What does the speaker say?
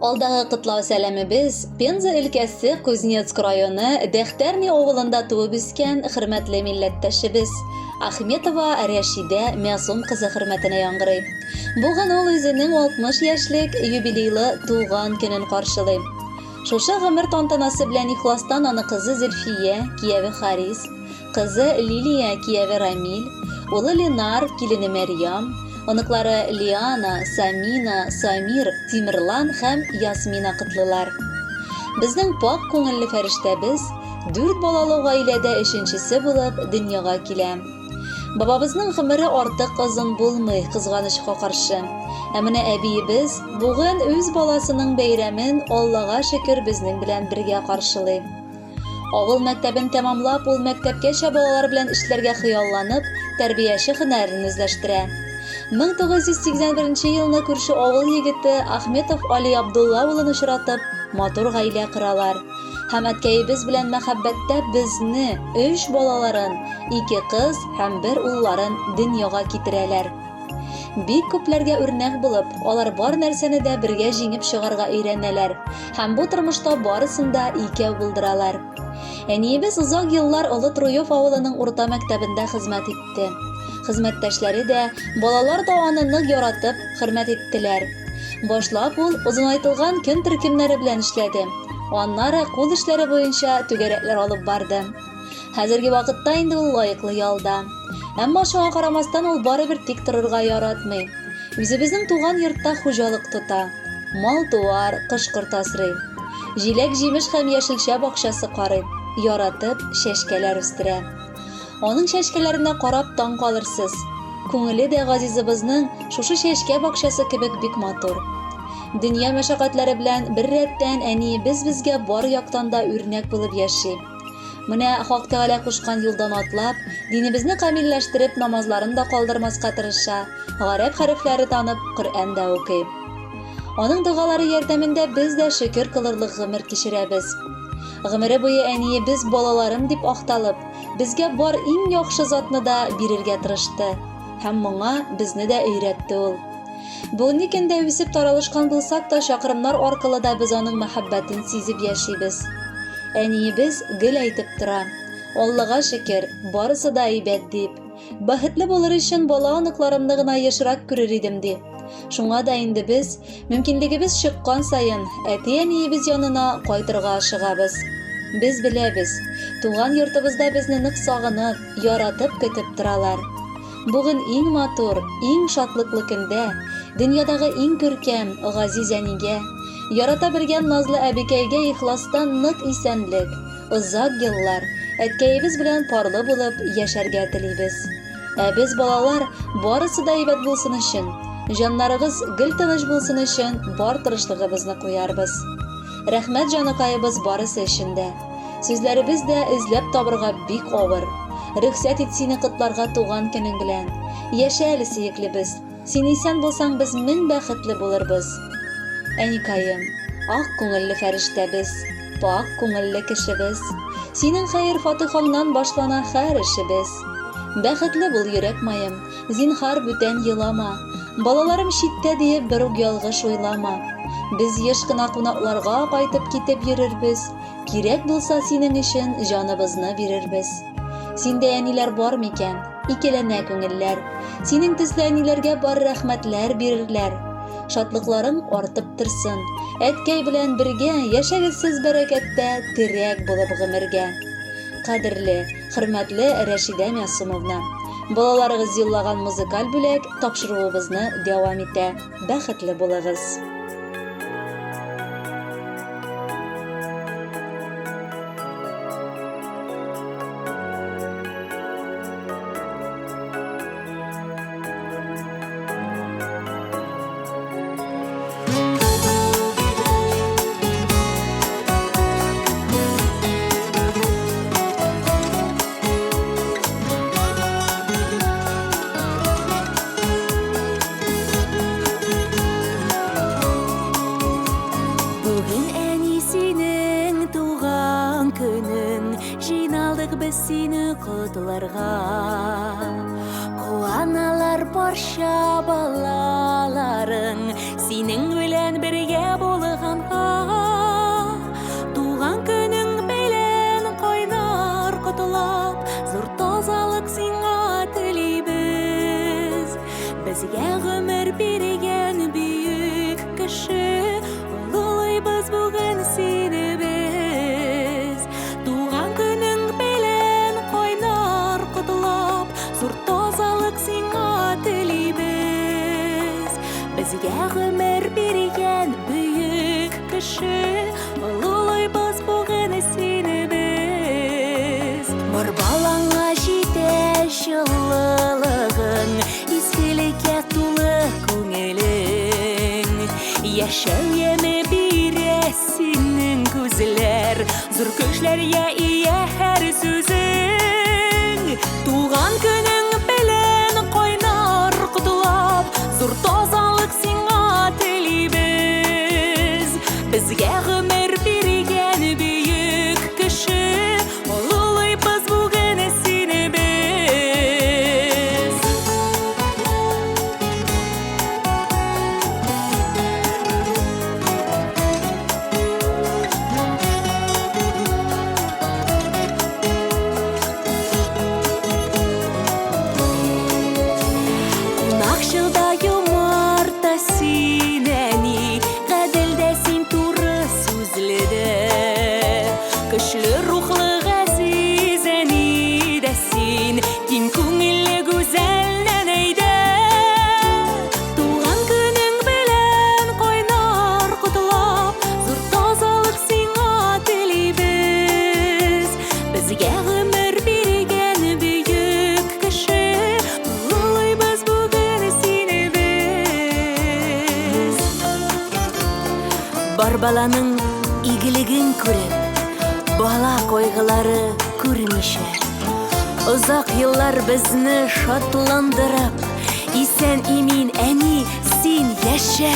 Алдагы кытлау сәламебез Пенза өлкәсе Кузнецк районы Дәхтәрни авылында туып үскән хөрмәтле милләттәшебез Ахметова Рәшидә Мәсум кызы хөрмәтенә яңгырый. Бүген ул үзенең 60 яшьлек юбилейлы туган көнен каршылый. Шушы гомер тантанасы белән ихластан аны кызы Зөлфия, кияве Харис, кызы Лилия, кияве Рамил, улы Ленар, килене Мәрьям, оныклары Лиана, Самина, Самир, Тимерлан һәм Ясмина кытлылар. Безнең пак күңелле фәрештәбез 4 балалы гаиләдә өченчесе булып дөньяга килә. Бабабызның гомере артык озын булмый, кызганычка каршы. Ә менә әбиебез бүген үз баласының бәйрәмен Аллага шөкер безнең белән бергә каршылый. Авыл мәктәбен тәмамлап, ул мәктәпкәчә балалар белән эшләргә хыялланып, тәрбияче һөнәрен үзләштерә. 1981 елны күрше авыл егете Ахметов Али Абдулла улын очратып, матур гаилә коралар. Һәм әткәебез белән мәхәббәттә безне, 3 балаларын, 2 кыз һәм 1 улларын дөньяга китерәләр. Бик күпләргә үрнәк булып, алар бар нәрсәне дә бергә җиңеп чыгарга өйрәнәләр һәм бу тормышта барысын да икәү булдыралар. Әниебез озак еллар Олы Труев авылының урта мәктәбендә хезмәт итте. Хезмәттәшләре дә, балалар да аны нык яратып, хөрмәт иттеләр. Башлап ул озынайтылган көн төркемнәре белән эшләде. Аннары кул эшләре буенча түгәрәкләр алып барды. Хәзерге вакытта инде ул лаеклы ялда. Әмма шуңа карамастан ул барыбер тик торырга яратмый. Үзебезнең туган йортта хуҗалык тота. Мал-туар, кыш-кырт асрый. Җиләк-җимеш һәм яшелчә бакчасы карый. Яратып, чәчкәләр үстерә. Аның чәчкәләренә карап таң калырсыз. Күңеле дә газизыбызның шушы чәчкә бакчасы кебек бик матур. Дөнья мәшәкатьләре белән бер рәттән әниебез безгә бар яктан да үрнәк булып яши. Менә Хак Тәгалә кушкан юлдан атлап, динебезне камилләштереп, намазларын да калдырмаска тырыша, гарәп хәрефләре танып, Коръән да укый. Аның дугалары ярдәмендә без дә шөкер кылырлык гомер кичерәбез. Гомере буе әниебез балаларым дип акталып, безгә бар иң яхшы затны да бирергә тырышты. Һәм моңа безне дә өйрәтте ул. Бүгенге көндә үсеп таралышкан булсак та, чакрымнар аркылы да без аның мәхәббәтен сизеп яшибез. Әниебез гел әйтеп тора: Аллага шөкер, барысы да әйбәт дип. Бәхетле булыр өчен бала аныкларымны гына ешрак күрер идем ди. Шуңа да инде без, мөмкинлегебез чыккан саен, әти-әниебез янына кайтырга ашыгабыз. Без беләбез, туган йортыбызда безне нык сагынып, яратып көтеп торалар. Бүген иң матур, иң шатлыклы көндә, дөньядагы иң күркәм, газиз әнигә, ярата белгән назлы әбикәйгә ихластан нык исәнлек, озак еллар, әткәебез белән парлы булып яшәргә телибез. Ә без балалар барысы да әйбәт булсын өчен, җаннарыгыз гел тыныч булсын өчен бар тырышлыгыбызны куярбыз. Рәхмәт җаныкаебыз барысы өчен дә. Сүзләребез дә эзләп табырга бик авыр. Рөхсәт ит сине кытларга туган көнең белән. Яшә әле сөеклебез. Син исән булсаң, без 1000 бәхетле булырбыз. Әникаем, ак күңелле фәрештәбез, пак күңелле кешебез. Синең хәер-фатихаңнан башлана һәр эшебез. Бәхетле бул йөрәк маем, зинһар бүтән елама. Балаларым читтә диеп бер үк ялгыш уйлама. Без еш кына кунакларга кайтып китеп йөрербез. Кирәк булса синең өчен җаныбызны бирербез. Синдә әниләр бар микән? Икеләнә күңелләр. Синең төсле әниләргә бар рәхмәтләр бирерләр. Шатлыкларың артып торсын. Әткәй белән бергә яшәгез сез бәрәкәттә, терәк булып гомергә. Кадерле, хөрмәтле Рәшидә Мәсумовна, балаларыгыз юллаган музыкаль бүләк тапшыруыбызны дәвам итә. Бәхетле булыгыз. Без сине котларга, куаналар барча балаларың, синең белән бер бірге болғанға, туған күнің белен қойнар құтылап, зор тазалық сиңа тілейбіз. Бізге ғұмыр берген бүйік кіші, ұлылайбыз бүгін сені біз. Туған күнің белен қойнар құтылап, зор тазалық сиңа тілейбіз. Бізге ғұмыр берген бүйік кіші, ұлылайбыз бүгін сені біз. Бар балаңа жете жылылығың, ескілікке толы көңілің. Яшәу емі бире сенің көзлер, зор көчләргә ие һәр сүзің. Туган күнең белән кайнар кутулап, зур тазалык сиңа телибез. Безгә гомер биргән бөек кеше, олылыйбыз бүген сине без. Нақшылда юмарта синәни, гаделдә син туры сүзледе. Көчле рухлы газиз әни дә син, киң күңелле гүзәл нәнәйдә. Туган күнең белән кайнар кутылап, зур тазалык сиңа телибез. Безгә гомер биргән бөек кеше, улылыйбыз бүген сине без. Бар баланың игілігін күреп, бала койгылары күрмешә. Узак еллар безне шатландырып, исән имин әни син яшә.